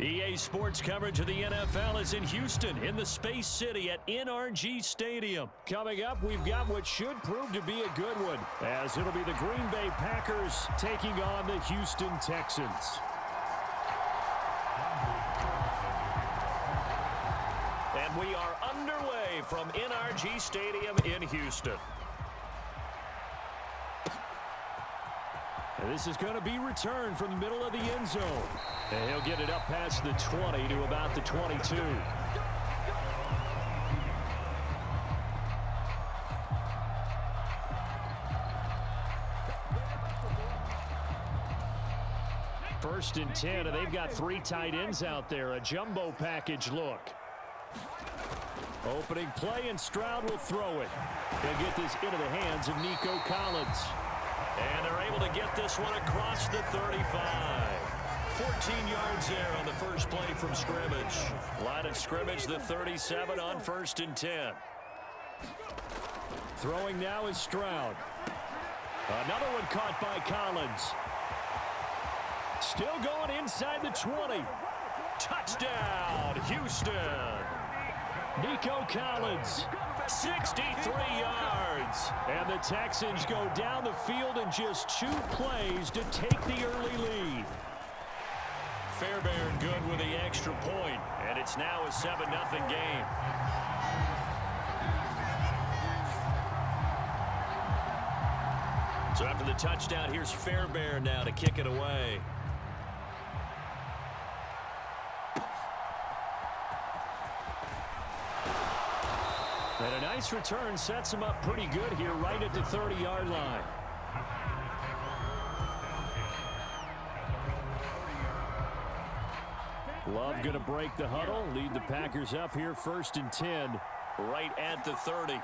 EA Sports coverage of the NFL is in Houston in the Space City at NRG Stadium. Coming up, we've got what should prove to be a good one, as it'll be the Green Bay Packers taking on the Houston Texans. And we are underway from NRG Stadium in Houston. And this is going to be returned from the middle of the end zone. And he'll get it up past the 20 to about the 22. First and 10, and they've got 3 tight ends out there. A jumbo package look. Opening play, and Stroud will throw it. He'll get this into the hands of Nico Collins. And they're able to get this one across the 35. 14 yards there on the first play from scrimmage. Line of scrimmage, the 37 on first and 10. Throwing now is Stroud. Another one caught by Collins. Still going inside the 20. Touchdown, Houston. Nico Collins, 63 yards. And the Texans go down the field in just 2 plays to take the early lead. Fairbairn good with the extra point, and it's now a 7-0 game. So after the touchdown, here's Fairbairn now to kick it away. And a nice return sets him up pretty good here right at the 30-yard line. Love going to break the huddle, lead the Packers up here first and 10 right at the 30.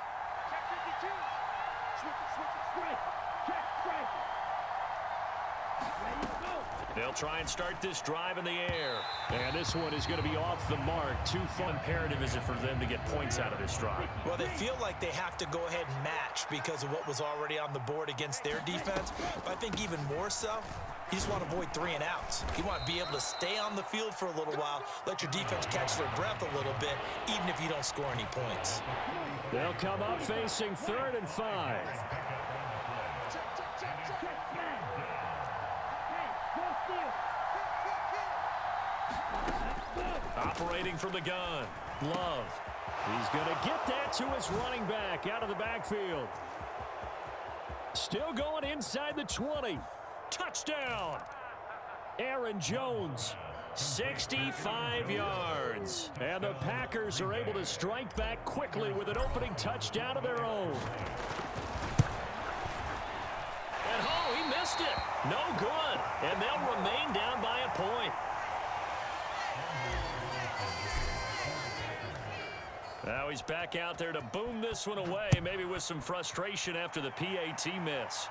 They'll try and start this drive in the air. And this one is going to be off the mark. Too fun. Imperative is it for them to get points out of this drive? Well, they feel like they have to go ahead and match because of what was already on the board against their defense. But I think even more so, you just want to avoid 3 and outs. You want to be able to stay on the field for a little while, let your defense catch their breath a little bit, even if you don't score any points. They'll come up facing 3rd and 5. Operating from the gun, Love. He's going to get that to his running back out of the backfield. Still going inside the 20. Touchdown! Aaron Jones, 65 yards. And the Packers are able to strike back quickly with an opening touchdown of their own. And oh, he missed it. No good. And they'll remain down by a point. Now he's back out there to boom this one away, maybe with some frustration after the PAT miss.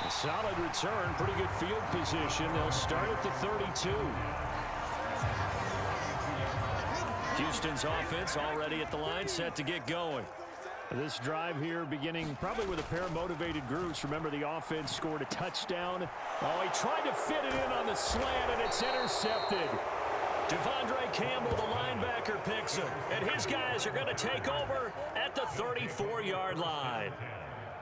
A solid return, pretty good field position. They'll start at the 32. Houston's offense already at the line, set to get going. This drive here beginning probably with a pair of motivated groups. Remember, the offense scored a touchdown. Oh, he tried to fit it in on the slant, and it's intercepted. Devondre Campbell, the linebacker, picks him. And his guys are going to take over at the 34-yard line.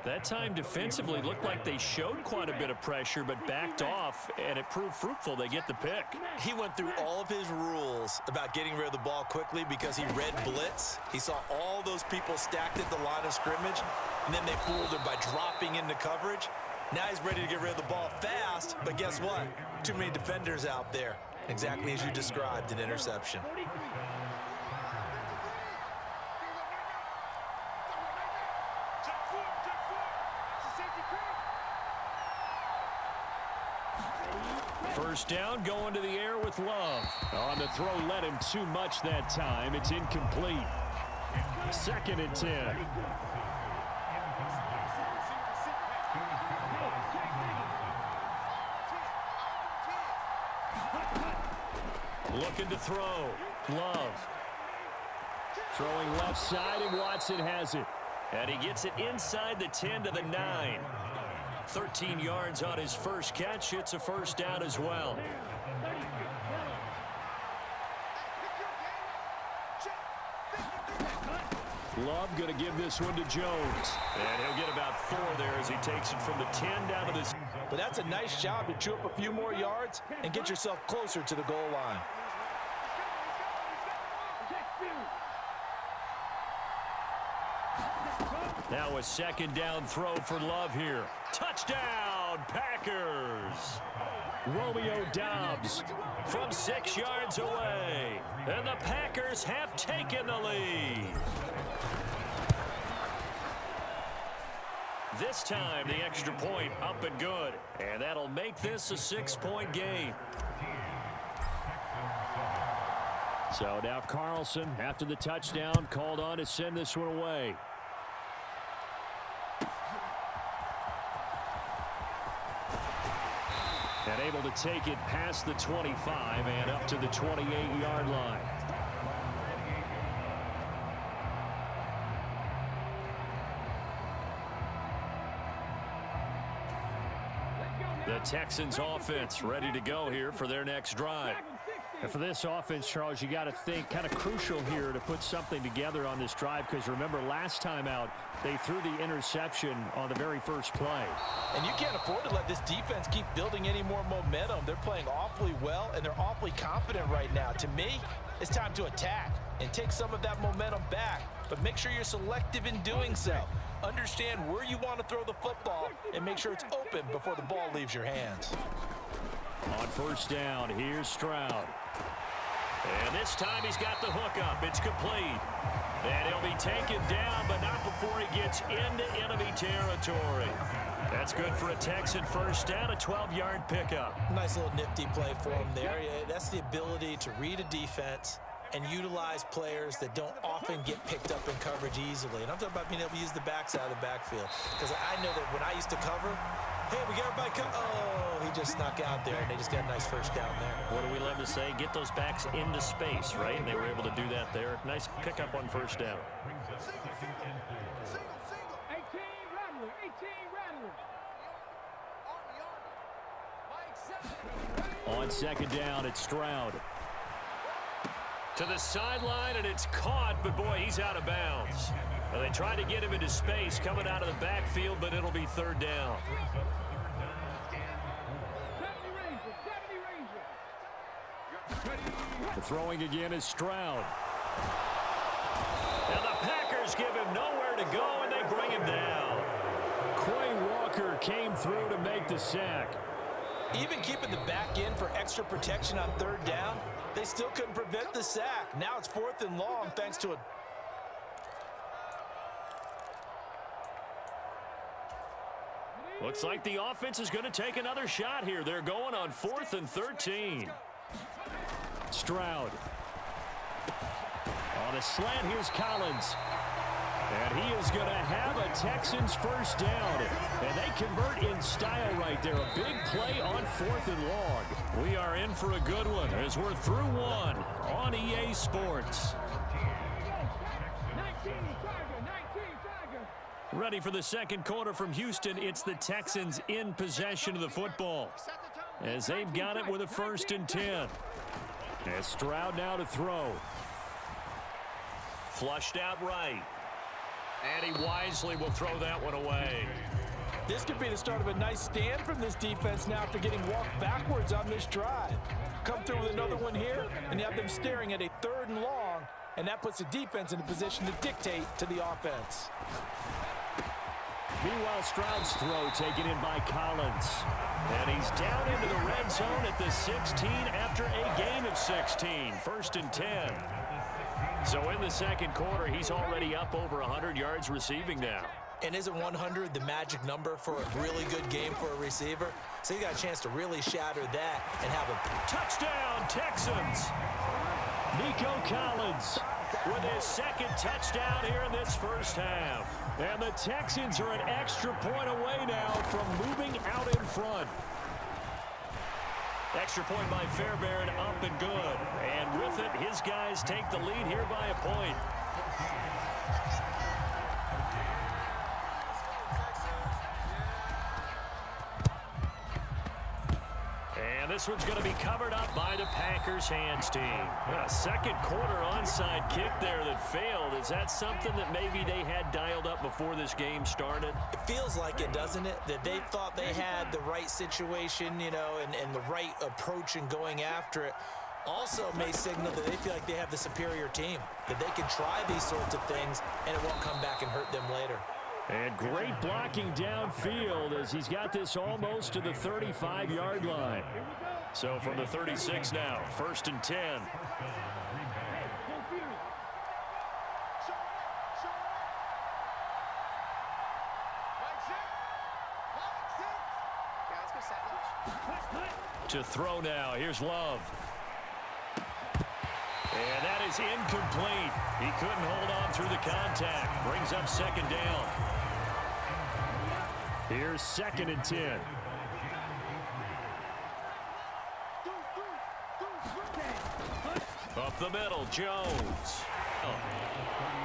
That time defensively looked like they showed quite a bit of pressure but backed off, and it proved fruitful. They get the pick. He went through all of his rules about getting rid of the ball quickly because he read blitz. He saw all those people stacked at the line of scrimmage, and then they fooled him by dropping into coverage. Now he's ready to get rid of the ball fast, but guess what? Too many defenders out there. Exactly as you described, an interception. First down, going to the air with Love. On the throw, led him too much that time. It's incomplete. 2nd and 10. Looking to throw. Love. Throwing left side, and Watson has it. And he gets it inside the 10 to the 9. 13 yards on his first catch. It's a first down as well. Love going to give this one to Jones. And he'll get about 4 there as he takes it from the 10 down to this. But that's a nice job to chew up a few more yards and get yourself closer to the goal line. Now a second down throw for Love here. Touchdown, Packers. Romeo Doubs from 6 yards away. And the Packers have taken the lead. This time, the extra point up and good. And that'll make this a 6-point game. So now Carlson, after the touchdown, called on to send this one away. And able to take it past the 25 and up to the 28-yard line. The Texans offense ready to go here for their next drive. And for this offense, Charles, you got to think kind of crucial here to put something together on this drive, because remember last time out they threw the interception on the very first play. And you can't afford to let this defense keep building any more momentum. They're playing awfully well and they're awfully confident right now. To me, it's time to attack and take some of that momentum back, but make sure you're selective in doing so. Understand where you want to throw the football and make sure it's open before the ball leaves your hands. On first down, here's Stroud. And this time he's got the hook up. It's complete. And he'll be taken down, but not before he gets into enemy territory. That's good for a Texan first down, a 12-yard pickup. Nice little nifty play for him there. That's the ability to read a defense and utilize players that don't often get picked up in coverage easily. And I'm talking about being able to use the backside of the backfield. Because I know that when I used to cover, hey, we got everybody come. Oh, he just snuck out there, and they just got a nice first down there. What do we love to say? Get those backs into space, right? And they were able to do that there. Nice pickup on first down. On second down, it's Stroud. To the sideline, and it's caught, but boy, he's out of bounds. Well, they tried to get him into space coming out of the backfield, but it'll be third down. The throwing again is Stroud. And the Packers give him nowhere to go, and they bring him down. Quay Walker came through to make the sack. Even keeping the back end for extra protection on third down, they still couldn't prevent the sack. Now it's 4th and long thanks to a looks like the offense is going to take another shot here. They're going on 4th and 13. Stroud. On the slant, here's Collins. And he is going to have a Texans first down. And they convert in style right there. A big play on 4th and long. We are in for a good one as we're through one on EA Sports. Ready for the second quarter from Houston. It's the Texans in possession of the football as they've got it with a 1st and 10. And Stroud now to throw. Flushed out right. And he wisely will throw that one away. This could be the start of a nice stand from this defense now after getting walked backwards on this drive. Come through with another one here, and you have them staring at a 3rd and long, and that puts the defense in a position to dictate to the offense. Meanwhile, Stroud's throw taken in by Collins. And he's down into the red zone at the 16 after a gain of 16. 1st and 10. So in the second quarter, he's already up over 100 yards receiving now. And isn't 100 the magic number for a really good game for a receiver? So you got a chance to really shatter that and have a touchdown, Texans. Nico Collins with his 2nd touchdown here in this first half. And the Texans are an extra point away now from moving out in front. Extra point by Fairbairn, up and good. And with it, his guys take the lead here by a point. this one's going to be covered up by the Packers hands team. A second quarter onside kick there that failed. Is that something that maybe they had dialed up before this game started? It feels like it, doesn't it? That they thought they had the right situation, you know, and the right approach in going after it. Also may signal that they feel like they have the superior team, that they can try these sorts of things and it won't come back and hurt them later. And great blocking downfield as he's got this almost to the 35-yard line. So from the 36 now, 1st and 10. To throw now, here's Love. And that is incomplete. He couldn't hold on through the contact. Brings up 2nd down. Here's 2nd and 10. Up the middle, Jones. Oh,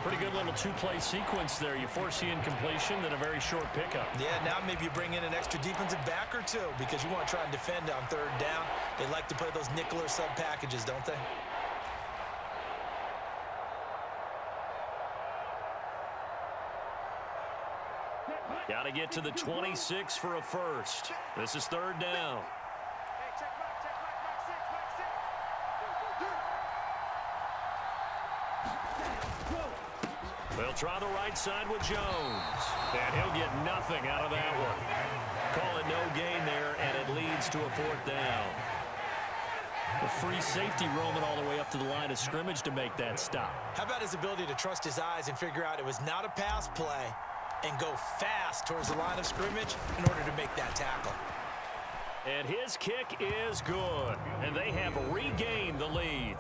pretty good little two-play sequence there. You force the incompletion, then a very short pickup. Yeah, now maybe you bring in an extra defensive back or two because you want to try and defend on 3rd down. They like to play those nickel or sub packages, don't they? Got to get to the 26 for a first. This is 3rd down. They'll try the right side with Jones. And he'll get nothing out of that one. Call it no gain there, and it leads to a 4th down. The free safety roaming all the way up to the line of scrimmage to make that stop. How about his ability to trust his eyes and figure out it was not a pass play and go fast towards the line of scrimmage in order to make that tackle. And his kick is good. And they have regained the lead.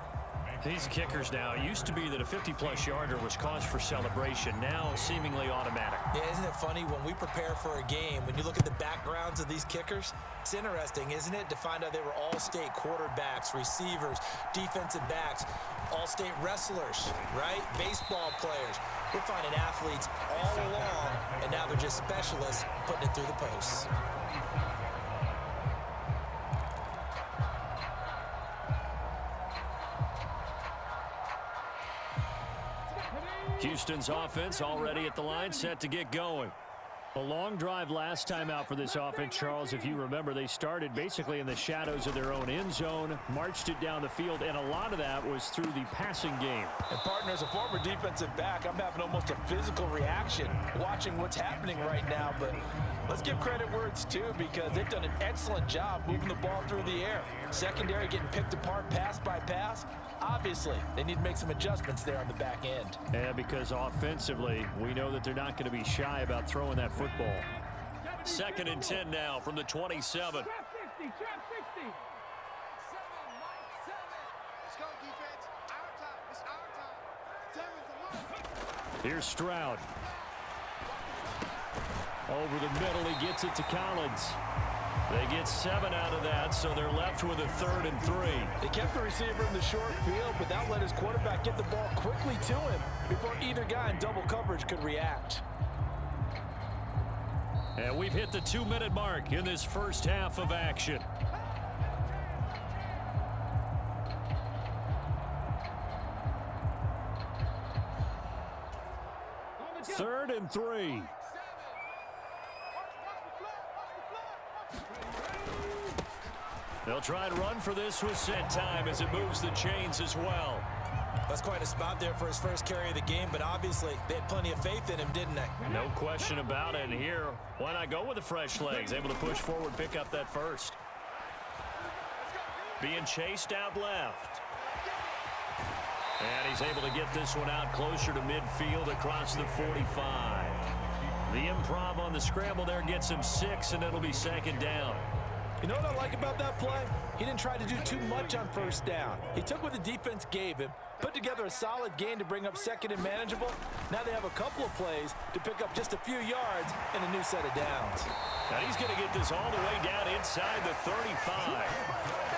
These kickers now, it used to be that a 50-plus yarder was cause for celebration. Now seemingly automatic. Yeah, isn't it funny when we prepare for a game, when you look at the backgrounds of these kickers, it's interesting, isn't it, to find out they were all-state quarterbacks, receivers, defensive backs, all-state wrestlers, right? Baseball players. We're finding athletes all along, and now they're just specialists putting it through the posts. Houston's offense already at the line, set to get going. A long drive last time out for this offense, Charles. If you remember, they started basically in the shadows of their own end zone, marched it down the field, and a lot of that was through the passing game. And partner, as a former defensive back, I'm having almost a physical reaction watching what's happening right now. But let's give credit where it's due because they've done an excellent job moving the ball through the air. Secondary getting picked apart pass by pass. Obviously, they need to make some adjustments there on the back end. Yeah, because offensively, we know that they're not going to be shy about throwing that football. 2nd and 10 now from the 27. Here's Stroud. Over the middle, he gets it to Collins. They get 7 out of that, so they're left with a 3rd and 3. They kept the receiver in the short field, but that let his quarterback get the ball quickly to him before either guy in double coverage could react. And we've hit the 2-minute mark in this first half of action. Third and 3. They'll try and run for this with set time as it moves the chains as well. That's quite a spot there for his first carry of the game, but obviously they had plenty of faith in him, didn't they? No question about it. And here, why not go with the fresh legs? Able to push forward, pick up that first. Being chased out left. And he's able to get this one out closer to midfield across the 45. The improv on the scramble there gets him 6, and it'll be 2nd down. You know what I like about that play? He didn't try to do too much on 1st down. He took what the defense gave him, put together a solid gain to bring up 2nd and manageable. Now they have a couple of plays to pick up just a few yards and a new set of downs. Now he's going to get this all the way down inside the 35.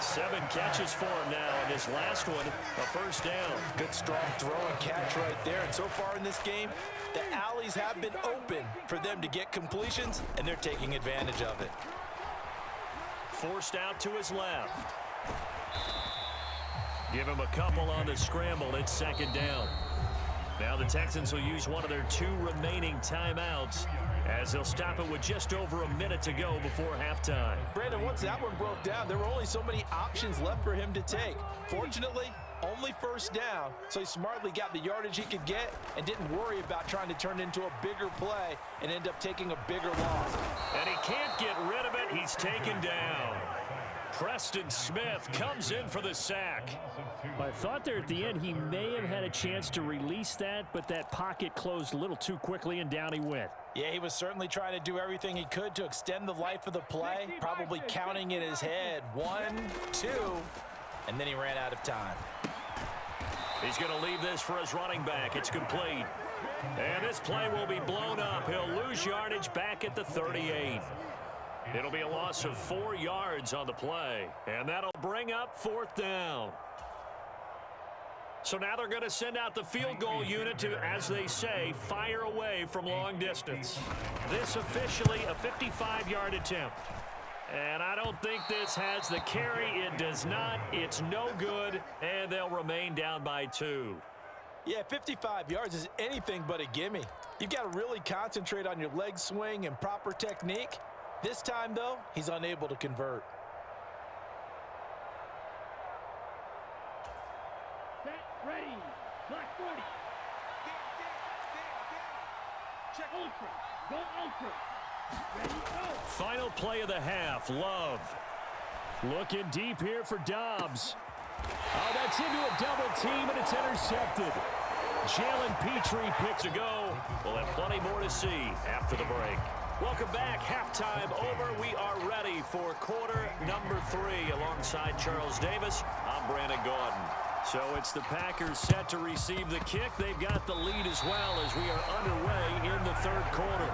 7 catches for him now, and this last one, a 1st down. Good strong throw and catch right there. And so far in this game, the alleys have been open for them to get completions, and they're taking advantage of it. forced out to his left. Give him a couple on the scramble. It's second down. Now the Texans will use one of their 2 remaining timeouts as they'll stop it with just over a minute to go before halftime. Brandon, once that one broke down, there were only so many options left for him to take. Fortunately, only first down, so he smartly got the yardage he could get and didn't worry about trying to turn it into a bigger play and end up taking a bigger loss. And he can't get rid of it. He's taken down. Preston Smith comes in for the sack. I thought there at the end he may have had a chance to release that, but that pocket closed a little too quickly and down he went. Yeah, he was certainly trying to do everything he could to extend the life of the play, probably counting in his head. 1, 2, and then he ran out of time. He's going to leave this for his running back. It's complete. And this play will be blown up. He'll lose yardage back at the 38. It'll be a loss of 4 yards on the play, and that'll bring up 4th down. So now they're going to send out the field goal unit to, as they say, fire away from long distance. This officially a 55-yard attempt. And I don't think this has the carry. It does not. It's no good, and they'll remain down by 2. Yeah, 55 yards is anything but a gimme. You've got to really concentrate on your leg swing and proper technique. This time, though, he's unable to convert. Set, ready, black 40. Check ultra, go ultra. Ready, go. Final play of the half, Love. Looking deep here for Dobbs. Oh, that's into a double team, and it's intercepted. Jalen Petrie picks to go. We'll have plenty more to see after the break. Welcome back. Halftime over. We are ready for quarter number 3. Alongside Charles Davis, I'm Brandon Gaudin. So it's the Packers set to receive the kick. They've got the lead as well as we are underway in the 3rd quarter.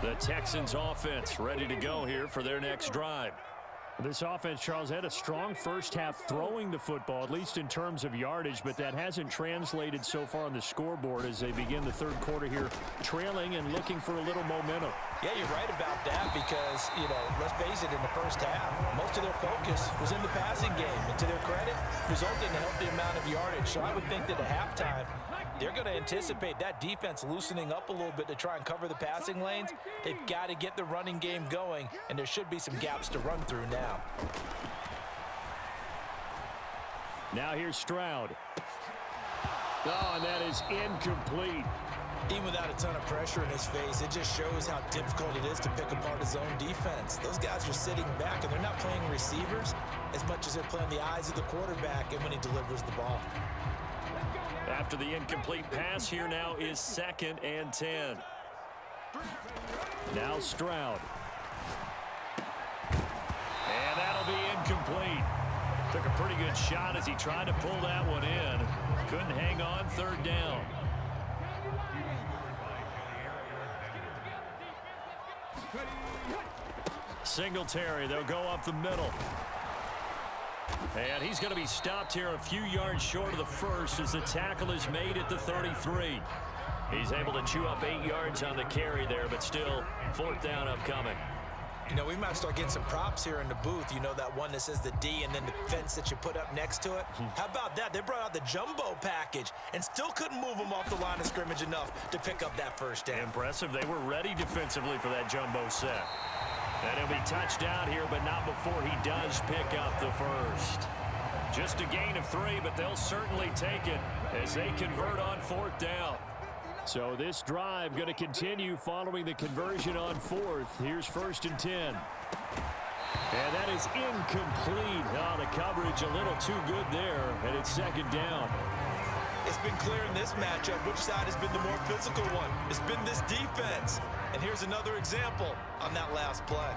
The Texans offense ready to go here for their next drive. This offense, Charles, had a strong first half throwing the football, at least in terms of yardage, but that hasn't translated so far on the scoreboard as they begin the 3rd quarter here, trailing and looking for a little momentum. Yeah, you're right about that because, let's face it, in the first half, most of their focus was in the passing game. And to their credit, resulted in a healthy amount of yardage. So I would think that at halftime, they're going to anticipate that defense loosening up a little bit to try and cover the passing lanes. They've got to get the running game going, and there should be some gaps to run through now. Now here's Stroud. Oh, and that is incomplete. Even without a ton of pressure in his face, it just shows how difficult it is to pick apart his own defense. Those guys are sitting back, and they're not playing receivers as much as they're playing the eyes of the quarterback and when he delivers the ball. After the incomplete pass, here now is 2nd and 10. Now Stroud. And that'll be incomplete. Took a pretty good shot as he tried to pull that one in. Couldn't hang on, 3rd down. Singletary, they'll go up the middle. And he's going to be stopped here a few yards short of the first as the tackle is made at the 33. He's able to chew up 8 yards on the carry there, but still 4th down upcoming. We might start getting some props here in the booth. That one that says the D and then the fence that you put up next to it. How about that? They brought out the jumbo package and still couldn't move them off the line of scrimmage enough to pick up that first down. Impressive. They were ready defensively for that jumbo set. And he'll be touched down here, but not before he does pick up the first. Just a gain of 3, but they'll certainly take it as they convert on 4th down. So this drive going to continue following the conversion on 4th. Here's 1st and 10. And that is incomplete. Oh, the coverage a little too good there, and it's 2nd down. It's been clear in this matchup which side has been the more physical one. It's been this defense. And here's another example on that last play.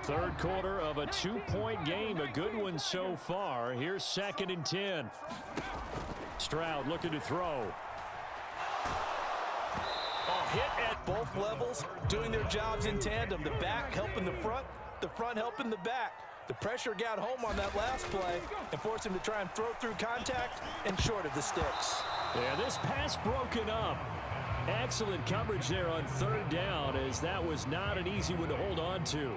3rd quarter of a 2-point game. A good one so far. Here's 2nd and 10. Stroud looking to throw. Hit at both levels, doing their jobs in tandem. The back helping the front helping the back. The pressure got home on that last play and forced him to try and throw through contact and short of the sticks. And this pass broken up. Excellent coverage there on third down, as that was not an easy one to hold on to.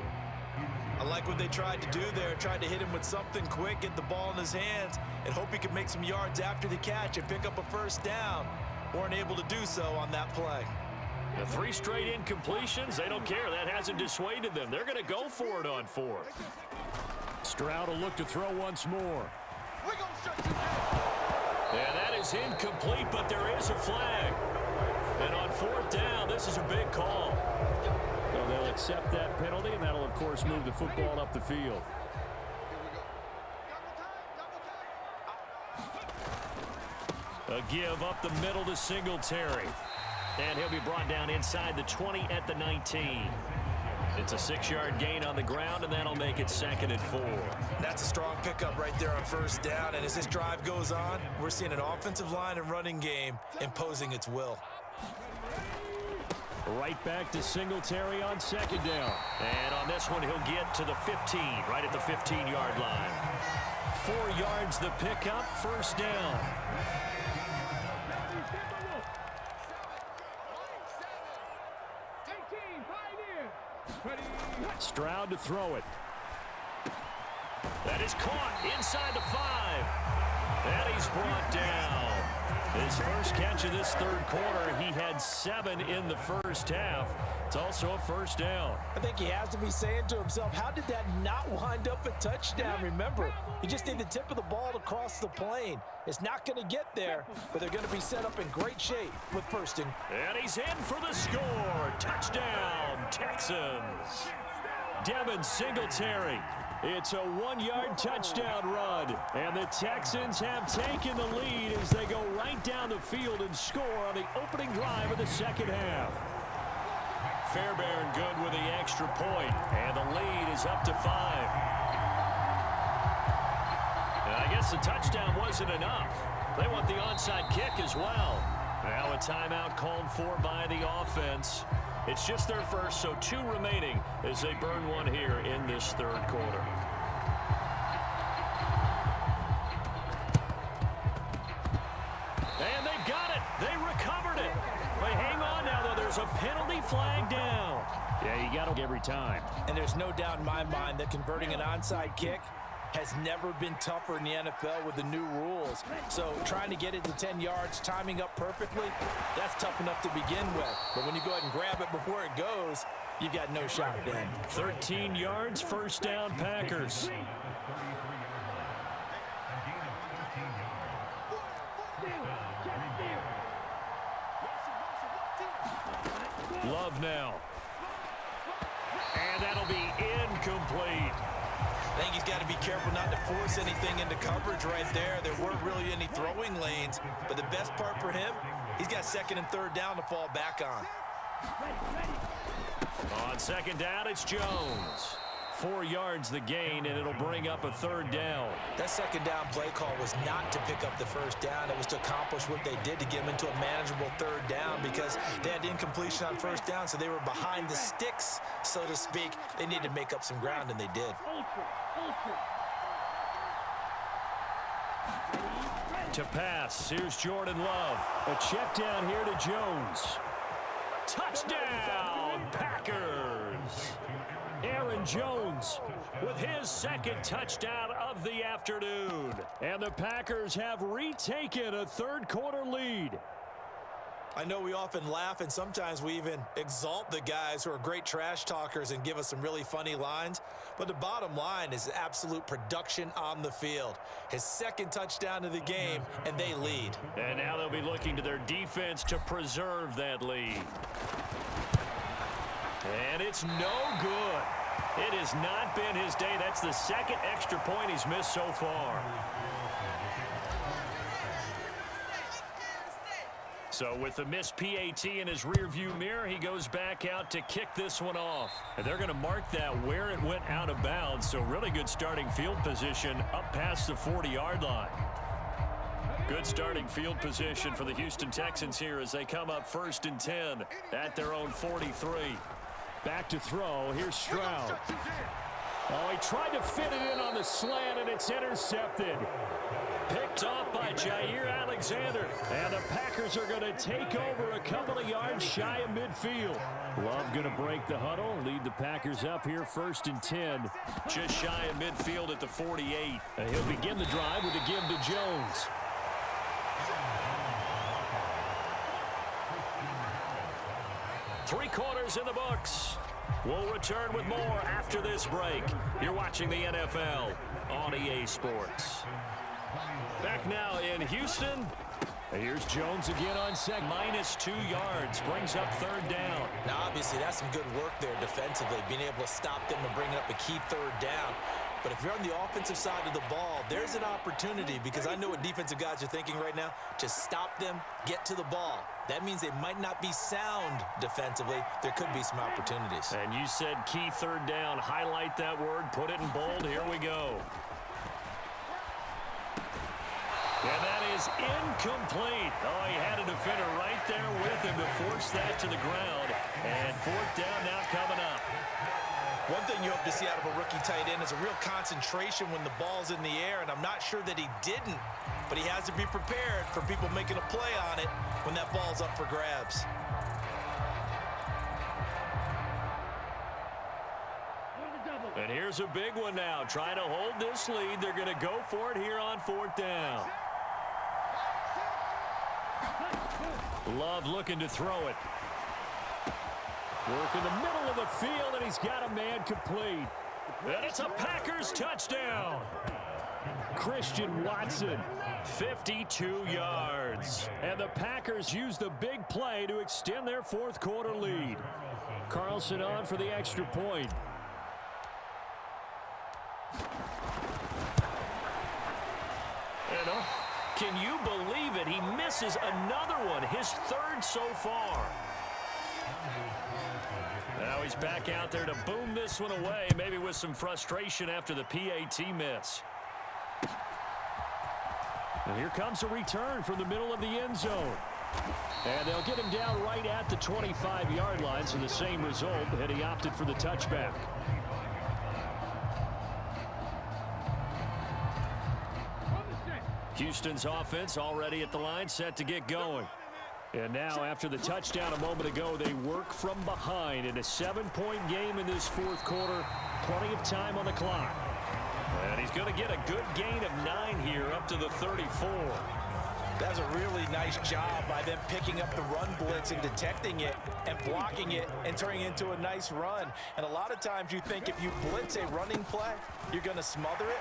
I like what they tried to do there. Tried to hit him with something quick, get the ball in his hands, and hope he could make some yards after the catch and pick up a first down. Weren't able to do so on that play. The 3 straight incompletions, they don't care. That hasn't dissuaded them. They're going to go for it on 4th. Stroud will look to throw once more. And that is incomplete, but there is a flag. And on 4th down, this is a big call. So they'll accept that penalty, and that'll, of course, move the football up the field. A give up the middle to Singletary. And he'll be brought down inside the 20 at the 19. It's a 6-yard gain on the ground, and that'll make it 2nd and 4. That's a strong pickup right there on first down. And as this drive goes on, we're seeing an offensive line and running game imposing its will. Right back to Singletary on 2nd down. And on this one, he'll get to the 15, right at the 15-yard line. 4 yards the pickup, first down. Stroud to throw it. That is caught inside the 5. And he's brought down. His first catch of this third quarter, he had 7 in the first half. It's also a first down. I think he has to be saying to himself, how did that not wind up a touchdown? Remember, he just need the tip of the ball to cross the plane. It's not going to get there, but they're going to be set up in great shape with first and he's in for the score. Touchdown, Texans. Devin Singletary. It's a 1-yard touchdown run. And the Texans have taken the lead as they go right down the field and score on the opening drive of the second half. Fairbairn good with the extra point, and the lead is up to 5. And I guess the touchdown wasn't enough. They want the onside kick as well. Now a timeout called for by the offense. It's just their first, so 2 remaining as they burn one here in this third quarter. And they've got it. They recovered it. But hang on now, though. There's a penalty flag down. Yeah, you got to every time. And there's no doubt in my mind that converting an onside kick has never been tougher in the NFL with the new rules. So trying to get it to 10 yards, timing up perfectly, that's tough enough to begin with. But when you go ahead and grab it before it goes, you've got no shot then. 13 yards, first down, Packers. Love now. And that'll be incomplete. I think he's got to be careful not to force anything into coverage right there. There weren't really any throwing lanes, but the best part for him, he's got 2nd and 3rd down to fall back on. On 2nd down, it's Jones. 4 yards the gain, and it'll bring up a 3rd down. That 2nd down play call was not to pick up the first down. It was to accomplish what they did to get them into a manageable 3rd down because they had incompletion on first down, so they were behind the sticks, so to speak. They needed to make up some ground, and they did. To pass, here's Jordan Love. A check down here to Jones. Touchdown, Packers! Aaron Jones with his 2nd touchdown of the afternoon. And the Packers have retaken a third quarter lead. I know we often laugh, and sometimes we even exalt the guys who are great trash talkers and give us some really funny lines. But the bottom line is absolute production on the field. His 2nd touchdown of the game, and they lead. And now they'll be looking to their defense to preserve that lead. And it's no good. It has not been his day. That's the 2nd extra point he's missed so far. So with the missed PAT in his rearview mirror, he goes back out to kick this one off. And they're going to mark that where it went out of bounds. So really good starting field position up past the 40-yard line. Good starting field position for the Houston Texans here as they come up 1st and 10 at their own 43. Back to throw. Here's Stroud. Oh, he tried to fit it in on the slant, and it's intercepted. Picked off by Jair Alexander. And the Packers are going to take over a couple of yards shy of midfield. Love going to break the huddle, lead the Packers up here 1st and 10. Just shy of midfield at the 48. And he'll begin the drive with a give to Jones. Three quarters in the books. We'll return with more after this break. You're watching the NFL on EA Sports. Back now in Houston. Here's Jones again on second. -2 yards. Brings up 3rd down. Now, obviously, that's some good work there defensively, being able to stop them and bring up a key 3rd down. But if you're on the offensive side of the ball, there's an opportunity, because I know what defensive guys are thinking right now. Just stop them, get to the ball. That means they might not be sound defensively. There could be some opportunities. And you said key 3rd down. Highlight that word. Put it in bold. Here we go. And that is incomplete. Oh, he had a defender right there with him to force that to the ground. And 4th down now coming up. One thing you hope to see out of a rookie tight end is a real concentration when the ball's in the air, and I'm not sure that he didn't, but he has to be prepared for people making a play on it when that ball's up for grabs. And here's a big one now. Trying to hold this lead. They're going to go for it here on 4th down. Love looking to throw it. Work in the middle of the field, and he's got a man complete. And it's a Packers touchdown. Christian Watson, 52 yards. And the Packers use the big play to extend their 4th quarter lead. Carlson on for the extra point. And can you believe it? He misses another one, his 3rd so far. Now he's back out there to boom this one away, maybe with some frustration after the PAT miss. And here comes a return from the middle of the end zone. And they'll get him down right at the 25-yard line, so the same result, and he opted for the touchback. Houston's offense already at the line, set to get going. And now, after the touchdown a moment ago, they work from behind in a 7-point game in this 4th quarter. Plenty of time on the clock. And he's going to get a good gain of 9 here up to the 34. That's a really nice job by them picking up the run blitz and detecting it and blocking it and turning it into a nice run. And a lot of times you think if you blitz a running play, you're going to smother it.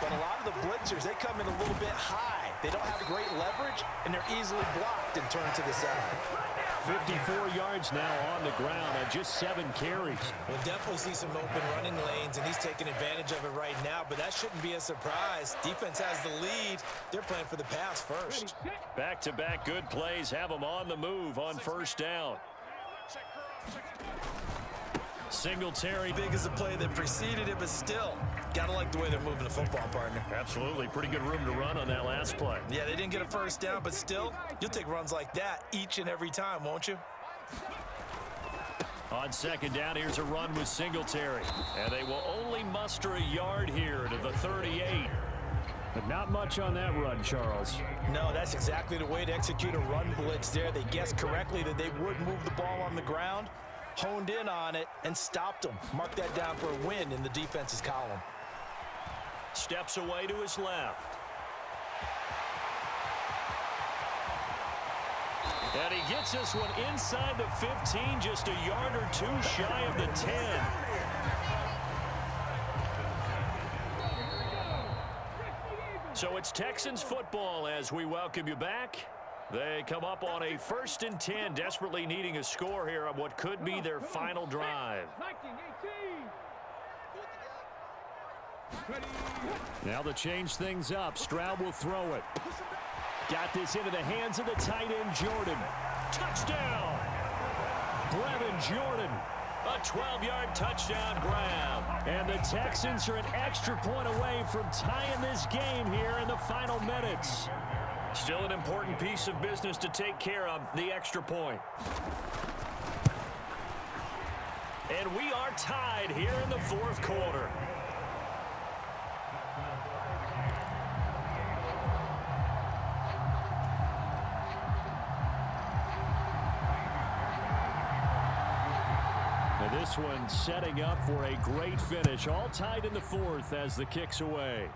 But a lot of the blitzers, they come in a little bit high. They don't have great leverage, and they're easily blocked and turned to the side. 54 yards now on the ground on just 7 carries. We'll definitely see some open running lanes, and he's taking advantage of it right now, but that shouldn't be a surprise. Defense has the lead. They're playing for the pass first. Back-to-back good plays have them on the move on 1st down. Singletary. Big as a play that preceded it, but still, gotta like the way they're moving the football, partner. Absolutely. Pretty good room to run on that last play. Yeah, they didn't get a 1st down, but still, you'll take runs like that each and every time, won't you? On 2nd down, here's a run with Singletary. And they will only muster a yard here to the 38. But not much on that run, Charles. No, that's exactly the way to execute a run blitz there. They guessed correctly that they would move the ball on the ground, honed in on it, and stopped them. Mark that down for a win in the defense's column. Steps away to his left. And he gets this one inside the 15, just a yard or 2 shy of the 10. So it's Texans football as we welcome you back. They come up on a 1st and 10, desperately needing a score here on what could be their final drive. Now to change things up, Stroud will throw it. Got this into the hands of the tight end, Jordan. Touchdown! Brevin Jordan, a 12-yard touchdown grab. And the Texans are an extra point away from tying this game here in the final minutes. Still an important piece of business to take care of, the extra point. And we are tied here in the 4th quarter. And this one setting up for a great finish. All tied in the fourth as the kick's away.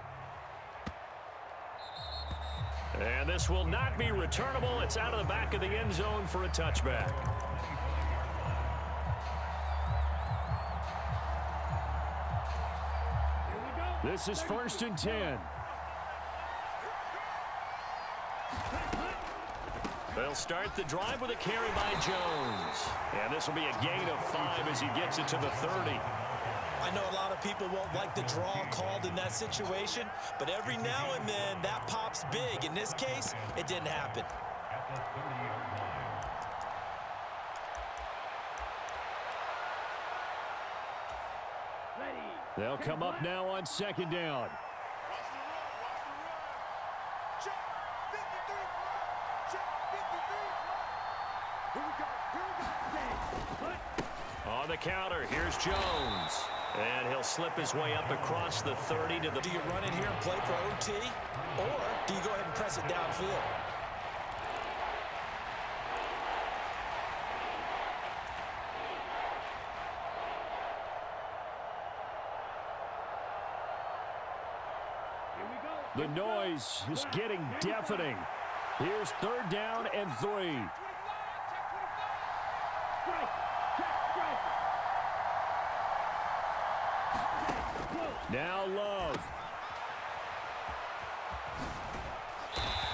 And this will not be returnable. It's out of the back of the end zone for a touchback. This is 1st and 10. They'll start the drive with a carry by Jones. And this will be a gain of 5 as he gets it to the 30. I know a lot of people won't like the draw called in that situation, but every now and then that pops big. In this case, it didn't happen. They'll come up now on 2nd down. On the counter, here's Jones. And he'll slip his way up across the 30 to the... Do you run in here and play for OT, or do you go ahead and press it downfield? The noise is getting deafening. Here's 3rd down and 3. Now Love.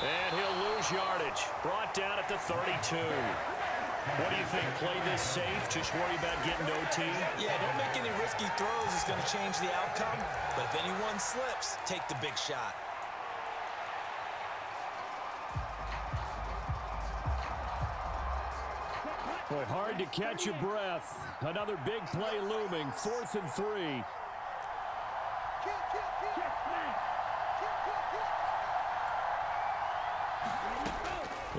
And he'll lose yardage. Brought down at the 32. What do you think? Play this safe? Just worry about getting OT? Yeah, don't make any risky throws. It's going to change the outcome. But if anyone slips, take the big shot. Boy, hard to catch your breath. Another big play looming. 4th and 3.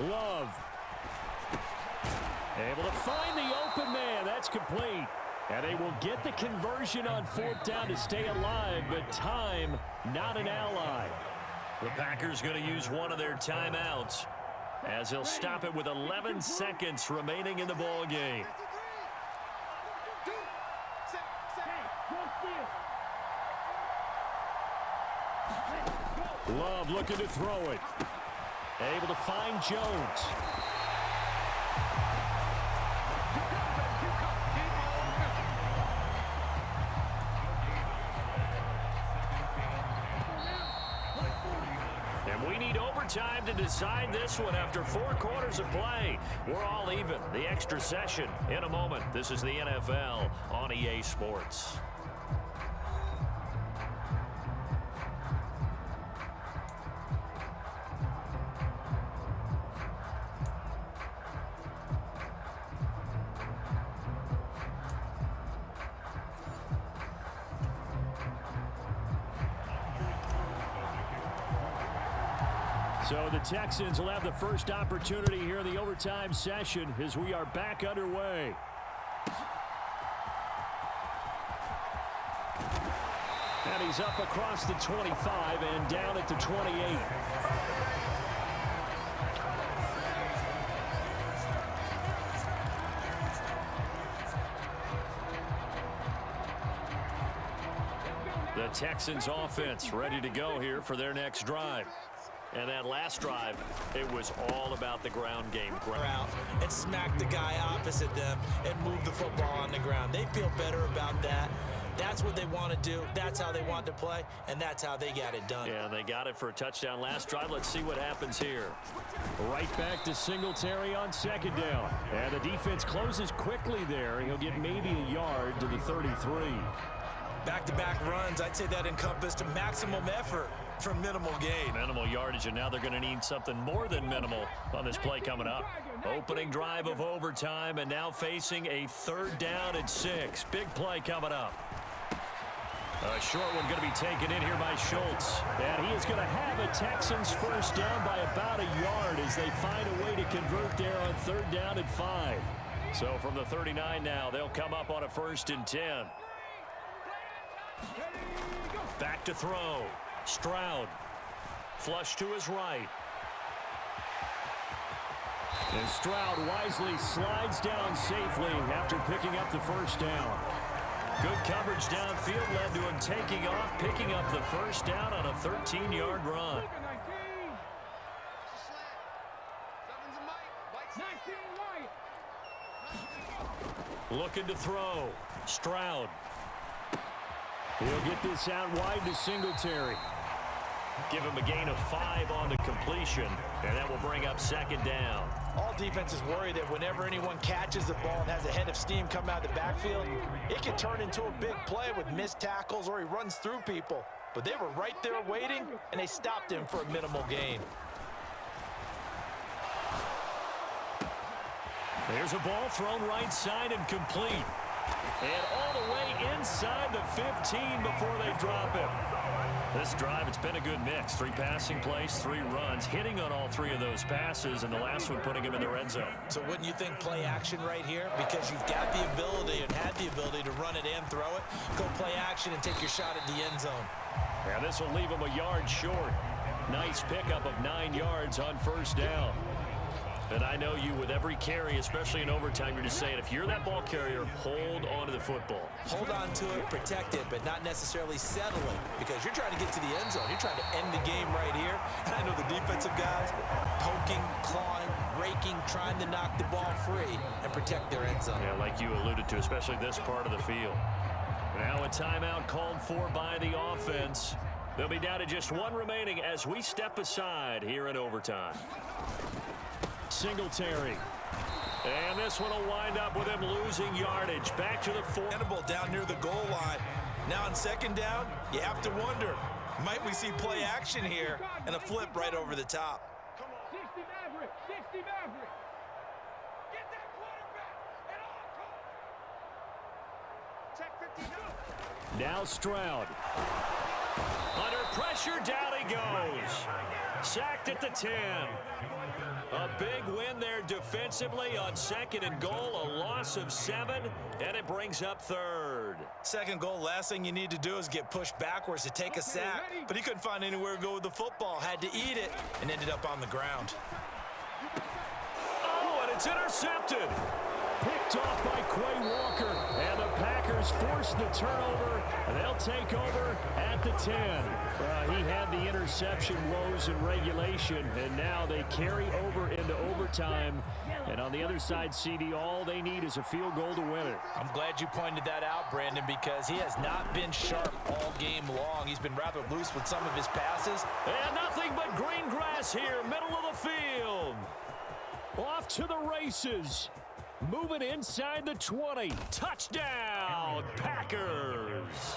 Love. Able to find the open man. That's complete. And they will get the conversion on 4th down to stay alive, but time not an ally. The Packers going to use one of their timeouts as he'll stop it with 11 seconds remaining in the ball game. Love looking to throw it. Able to find Jones. And we need overtime to decide this one after 4 quarters of play. We're all even. The extra session in a moment. This is the NFL on EA Sports. So the Texans will have the first opportunity here in the overtime session as we are back underway. And he's up across the 25 and down at the 28. The Texans offense ready to go here for their next drive. And that last drive, it was all about the ground game. Out and smack the guy opposite them and move the football on the ground. They feel better about that. That's what they want to do. That's how they want to play, and that's how they got it done. Yeah, they got it for a touchdown last drive. Let's see what happens here. Right back to Singletary on 2nd down. And the defense closes quickly there. He'll get maybe a yard to the 33. Back-to-back runs, I'd say that encompassed maximum effort for minimal gain. Minimal yardage, and now they're going to need something more than minimal on this play coming up. Opening drive of overtime, and now facing a 3rd down and 6. Big play coming up. A short one going to be taken in here by Schultz. And he is going to have a Texans first down by about a yard as they find a way to convert there on 3rd down and 5. So from the 39 now, they'll come up on a 1st and 10. Back to throw. Stroud. Flush to his right. And Stroud wisely slides down safely after picking up the first down. Good coverage downfield led to him taking off, picking up the first down on a 13-yard run. 19 right. Looking to throw. Stroud. He'll get this out wide to Singletary. Give him a gain of 5 on the completion, and that will bring up second down. All defenses worry that whenever anyone catches the ball and has a head of steam come out of the backfield, it can turn into a big play with missed tackles or he runs through people. But they were right there waiting, and they stopped him for a minimal gain. There's a ball thrown right side and complete. And all the way inside the 15 before they drop him. This drive, it's been a good mix. 3 passing plays, 3 runs, hitting on all 3 of those passes, and the last one putting him in the red zone. So wouldn't you think play action right here? Because you've got the ability and had the ability to run it and throw it. Go play action and take your shot at the end zone. Yeah, this will leave him a yard short. Nice pickup of 9 yards on first down. And I know you with every carry, especially in overtime, you're just saying, if you're that ball carrier, hold on to the football. Hold on to it, protect it, but not necessarily settling, because you're trying to get to the end zone. You're trying to end the game right here. And I know the defensive guys poking, clawing, raking, trying to knock the ball free and protect their end zone. Yeah, like you alluded to, especially this part of the field. Now a timeout called for by the offense. They'll be down to just 1 remaining as we step aside here in overtime. Singletary. And this one will wind up with him losing yardage. Back to the 4. Down near the goal line. Now on second down, you have to wonder, might we see play action here and a flip right over the top? 60 Maverick. 60 Maverick. Get that quarterback. And all. Check 59. Now Stroud. Under pressure, down he goes. Sacked at the 10. A big win there defensively on second and goal, a loss of 7, and it brings up third. Second goal, last thing you need to do is get pushed backwards to take a sack, but he couldn't find anywhere to go with the football, had to eat it, and ended up on the ground. Oh, and it's intercepted. Picked off by Quay Walker, and the Packers force the turnover, and they'll take over at the 10. He had the interception woes in regulation, and now they carry over into overtime. And on the other side, CD, all they need is a field goal to win it. I'm glad you pointed that out, Brandon, because he has not been sharp all game long. He's been rather loose with some of his passes. And nothing but green grass here, middle of the field. Off to the races. Moving inside the 20. Touchdown, Packers.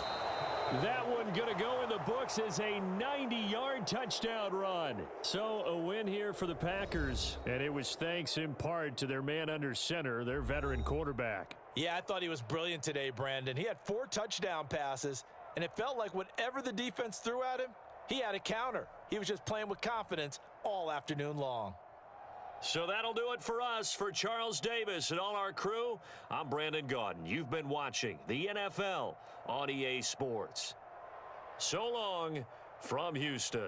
That one going to go in the books as a 90-yard touchdown run. So a win here for the Packers, and it was thanks in part to their man under center, their veteran quarterback. Yeah, I thought he was brilliant today, Brandon. He had 4 touchdown passes, and it felt like whatever the defense threw at him, he had a counter. He was just playing with confidence all afternoon long. So that'll do it for us. For Charles Davis and all our crew, I'm Brandon Gaudin. You've been watching the NFL on EA Sports. So long from Houston.